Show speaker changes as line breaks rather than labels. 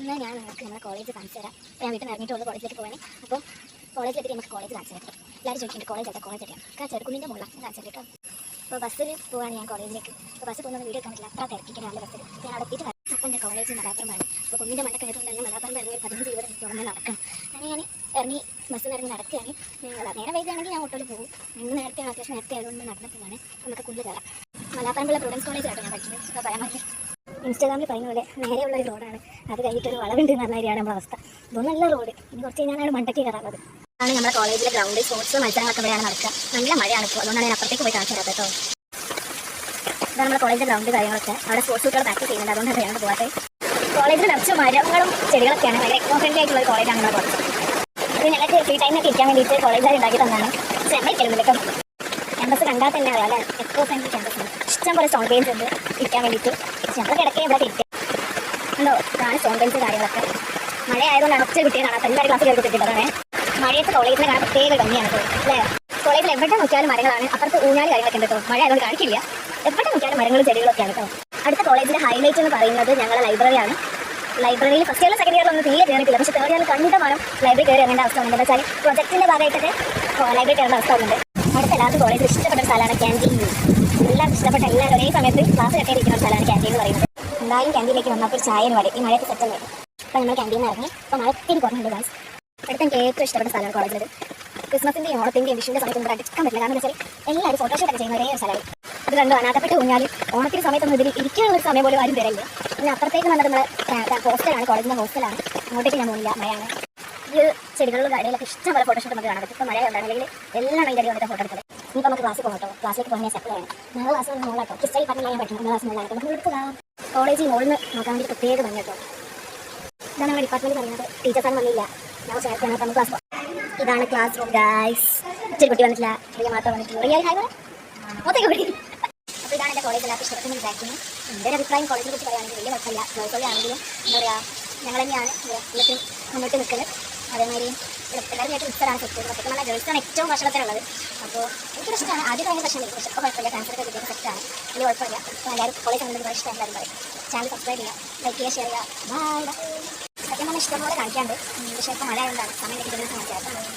എന്നാൽ ഞാൻ നിങ്ങൾക്ക് നമ്മുടെ കോളേജ് കാണിച്ചു തരാം. ഞാൻ വീട്ടിൽ നിന്ന് ഇറങ്ങിയിട്ടുള്ള കോളേജിലേക്ക് പോകാൻ. അപ്പോൾ കോളേജിലെത്തി നമുക്ക് കോളേജ് കാണിച്ചു തരാം. എല്ലാവരും ചോദിക്കുന്നുണ്ട് കോളേജ് എത്താം ചെറുക്കുന്നിൻ്റെ മുകളിൽ കാണിച്ചു തരാം കേട്ടോ. അപ്പോൾ ബസ്സിൽ പോവാണ് ഞാൻ കോളേജിലേക്ക്. അപ്പോൾ ബസ് പോകുന്നത് വീഡിയോ എടുക്കാൻ പറ്റില്ല, അത്ര തിരക്കിക്കാൻ രാവിലെ ബസ്സിൽ. ഞാൻ അവിടെ എത്തിയിട്ട് വരാം. അപ്പോൾ എൻ്റെ കോളേജ് മലയാപ്പുറമാണ്. അപ്പോൾ കുഞ്ഞിൻ്റെ മണ്ടൊക്കെ ആയതുകൊണ്ട് തന്നെ മലയാപ്പുറം ഇറങ്ങി 15-20 മിനിറ്റ് ഉടനെ നടക്കണം. അങ്ങനെ ഞാൻ ഇറങ്ങി ബസ്സിൽ നിന്ന് ഇറങ്ങി നടക്കുകയാണ്. നേരെ വൈകുകയാണെങ്കിൽ ഞാൻ ഓട്ടോയിൽ പോകും. ഇന്ന് നേരത്തെ അത്യാവശ്യം നേരത്തെ ആയതുകൊണ്ട് നടന്നു പോവാണ്. നമുക്ക് കുഞ്ഞ് കയറാം. മലയാപ്പുറമുള്ള പ്രൂഡൻസ് കോളേജിലാട്ടോ ഞാൻ പഠിച്ചത്. അപ്പോൾ പറയാൻ പറ്റില്ല. ഇൻസ്റ്റാഗ്രാമിൽ പറയുന്ന പോലെ നേരെയുള്ളൊരു റോഡാണ്. അത് കഴിഞ്ഞിട്ടൊരു വളവുണ്ട് എന്ന് പറഞ്ഞ കാര്യമാണ് നമ്മുടെ അവസ്ഥ. ഇതൊന്നും നല്ല റോഡ്. ഇനി കുറച്ച് കഴിഞ്ഞാലാണ് മണ്ടയ്ക്ക് കയറാറുള്ളത്. ആണ് നമ്മുടെ കോളേജിലെ ഗ്രൗണ്ട്. സ്പോർട്സ് മത്സരങ്ങളൊക്കെ ഇവിടെയാണ് നടക്കുക. നല്ല മഴയാണ് ഇപ്പോൾ. അതുകൊണ്ടാണ് ഞാൻ അപ്പുറത്തേക്ക് പോയി കാണിച്ചു തരാം കേട്ടോ. ഇതാണ് നമ്മുടെ കോളേജിലെ ഗ്രൗണ്ട് കാര്യങ്ങളൊക്കെ. അവിടെ സ്പോർട്സ് കുട്ടികൾ പ്രാക്ടീസ് ചെയ്യുന്നുണ്ട്. അതുകൊണ്ട് അറിയാണ്ട് പോകാതെ. കോളേജിൽ നിറച്ച് മരങ്ങളും ചെടികളൊക്കെയാണ്. ഭയങ്കര എക്കോ ഫ്രണ്ട്ലി ആയിട്ടുള്ള ഒരു കോളേജാണ് നമ്മുടെ കോളേജ്. അത് ഞങ്ങൾക്ക് ഫ്രീ ടൈമിനൊക്കെ ഇരിക്കാൻ വേണ്ടിയിട്ട് കോളേജുകാർ ഉണ്ടാക്കി തന്നാണ്. പക്ഷേ എന്നെ ഇരിക്കലുണ്ട് കേട്ടോ. ക്യാമ്പസ് കണ്ടാൽ തന്നെ അറിയാം അല്ലേ, എക്കോ ഫ്രണ്ട്ലി ക്യാമ്പസ്. ഇഷ്ടം പോലെ സ്റ്റോൺ ബെഞ്ച് ഉണ്ട് ഇരിക്കാൻ വേണ്ടിയിട്ട്. പക്ഷെ ഞങ്ങൾ കിടക്കേ ഇവിടെ ഇരിക്കാം. ഉണ്ടോ, ഇതാണ് സ്റ്റോൺ ബെഞ്ച് കാര്യങ്ങളൊക്കെ. മഴ ആയതുകൊണ്ടാണ് ഒച്ച കുട്ടിയെ കാണാത്ത. എല്ലാവരും ക്ലാസ് കയറി കുത്തിയിട്ടാണ്. മഴയത്ത് കോളേജിനെ കാണാൻ പ്രത്യേക ഭംഗിയാണ് കേട്ടോ അല്ലേ. കോളേജിൽ എവിടെ നോക്കിയാലും മരങ്ങളാണ്. അപ്പുറത്ത് ഊഞ്ഞാല് കാര്യങ്ങളൊക്കെ ഉണ്ട് കേട്ടോ. മഴ ആയതുകൊണ്ട് കാണിക്കില്ല. എവിടെ നോക്കിയാലും മരങ്ങളും ചെടികളൊക്കെയാണ് കേട്ടോ. അടുത്ത കോളേജിലെ ഹൈലൈറ്റ് എന്ന് പറയുന്നത് ഞങ്ങളുടെ ലൈബ്രറിയാണ്. ലൈബ്രറിയിൽ ഫസ്റ്റ് ഇയർ സെക്കൻഡ് ഇയറിലൊന്നും തീരെ കയറിയിട്ടില്ല. പക്ഷേ തേർഡ് ഇയറിൽ കണ്ടമാനം ലൈബ്രറി കയറി ഇറങ്ങേണ്ട അവസ്ഥ വന്നിട്ട് വെച്ചാൽ പ്രൊജക്റ്റിൻ്റെ ഭാഗമായിട്ടൊക്കെ ലൈബ്രറി കയറേണ്ട അവസ്ഥ വന്നിട്ടുണ്ട്. അടുത്ത എല്ലാവർക്കും കോളേജിൽ ഇഷ്ടപ്പെട്ട ഒരു സ്ഥലമാണ് ക്യാൻറ്റീൻ. എല്ലാവർക്കും ഇഷ്ടപ്പെട്ട എല്ലാവരും ഒരേ സമയത്ത് ക്ലാസ് കെട്ടിയിരിക്കുന്ന ഒരു സ്ഥലമാണ് ക്യാൻറ്റീൻ എന്ന് പറയുന്നത്. എന്തായാലും ക്യാൻറ്റീനിലേക്ക് വന്നപ്പോൾ ഒരു ചായ മതി. ഈ മഴയൊക്കെ സെറ്റല്ലേ. അപ്പോൾ നമ്മൾ ക്യാൻറ്റീനിൽ ഇറങ്ങി. അപ്പോൾ മഴത്തിന് കുറഞ്ഞുണ്ട് ഗായ്സ്. അടുത്ത എനിക്ക് ഏറ്റവും ഇഷ്ടപ്പെട്ട സ്ഥലമാണ് കോളേജിൽ. ക്രിസ്മസിൻ്റെയും ഓണത്തിൻ്റെയും വിഷുവിൻ്റെ സമയത്ത് അടിക്കാൻ പറ്റില്ല. കാരണം എന്താ വെച്ചാൽ എല്ലാവരും ഫോട്ടോഷൂട്ടൊക്കെ ചെയ്യുന്ന ഒരേ ഒരു സ്ഥലമാണ്. അത് കണ്ടു അനാഥപ്പെട്ട് ഊഞ്ഞാൽ. ഓണത്തിൻ്റെ സമയത്തൊന്നും ഇതിൽ ഇരിക്കാനുള്ള ഒരു സമയം പോലും ആരും തരില്ല. പിന്നെ അപ്പുറത്തേക്ക് വന്നത് നമ്മുടെ ഹോസ്റ്റലാണ്, കോളേജിൻ്റെ ഹോസ്റ്റലാണ്. അങ്ങോട്ടേക്ക് ഞാൻ പോകുന്നില്ല, മഴയാണ്. ഈ ചെടികളിലും കാര്യങ്ങളൊക്കെ ഇഷ്ടം പോലെ ഫോട്ടോഷൂട്ട് നമുക്ക് കാണാൻ പറ്റും. ഇപ്പോൾ മഴ ഉണ്ടാണെങ്കിൽ എല്ലാം അതിൻ്റെ അടി വന്നിട്ട് ഫോട്ടോ എടുക്കുന്നത്. ഇനിയിപ്പോൾ നമുക്ക് ക്ലാസ്സിൽ പോകട്ടോ. ക്ലാസ്സിലേക്ക് പോകാൻ ഞാൻ സെറ്റിലാണ്. ഞങ്ങൾ ക്ലാസ്സിൽ മോളാട്ടോ. ഹിസ്റ്ററി പറഞ്ഞാൽ ഞാൻ പറ്റും. ക്ലാസ് മോളായിട്ട് നമുക്ക് എടുക്കുക. കോളേജിൽ മോളിൽ നിന്ന് നോക്കാൻ വേണ്ടി പ്രത്യേക ഭംഗി കേട്ടോ. ഇതാണ് നമ്മുടെ ഡിപ്പാർട്ട്മെൻറ്റ് പറയുന്നത്. ടീച്ചേഴ്സാണ് വന്നില്ല. ഞാൻ ചേർക്കാണ്. നമുക്ക് ക്ലാസ് പോകാം. ഇതാണ് ക്ലാസ് റൂം ഗൈസ്. ഇച്ചിരി കുട്ടി വന്നിട്ടില്ല, റിയ മാത്രം വന്നിട്ടില്ല. റിയ ഹായ് പറ മൊത്തം കുട്ടി. അപ്പോൾ ഇതാണ് എൻ്റെ കോളേജ് എല്ലാവർക്കും ഇഷ്ടപ്പെട്ടെന്ന് വിചാരിക്കുന്നു. എൻ്റെ ഒരു അഭിപ്രായം കോളേജിനെ കുറിച്ച് പറയുകയാണെങ്കിൽ വലിയ കുഴപ്പമില്ല. ഗേൾസ് ആണെങ്കിലും എന്താ പറയുക, ഞങ്ങൾ തന്നെയാണ് എല്ലാത്തിനും മുന്നോട്ട് നിൽക്കല്. അതേമാതിരി എല്ലാവരും ഏറ്റവും ഇഷ്ടമാണ് സെറ്റ്. സത്യം പറഞ്ഞാൽ ഗേൾസാണ് ഏറ്റവും ഭക്ഷണത്തിലുള്ളത്. അപ്പോൾ എനിക്കൊരു ഇഷ്ടമാണ്. ആദ്യം ഭയങ്കര പ്രശ്നമില്ല. പക്ഷേ ഇപ്പോൾ കുഴപ്പമില്ല. ക്യാൻസറൊക്കെ കിട്ടിയ സെറ്റാണ്. വലിയ കുഴപ്പമില്ല. അപ്പോൾ എല്ലാവരും കോളേജ് കണ്ടത് ഇഷ്ടം എല്ലാവരും പറയും. ചാനൽ സബ്സ്ക്രൈബ് ചെയ്യുക, ലൈക്ക് ചെയ്യുക, ഷെയർ ചെയ്യുക. ബൈ. സത്യം പറഞ്ഞാൽ ഇഷ്ടംപോലെ കാണിക്കാണ്ട്. പക്ഷേ ഇപ്പോൾ മഴ ആയതുകൊണ്ടാണ് സമയം കിട്ടുന്നത് കാണിക്കാറ്.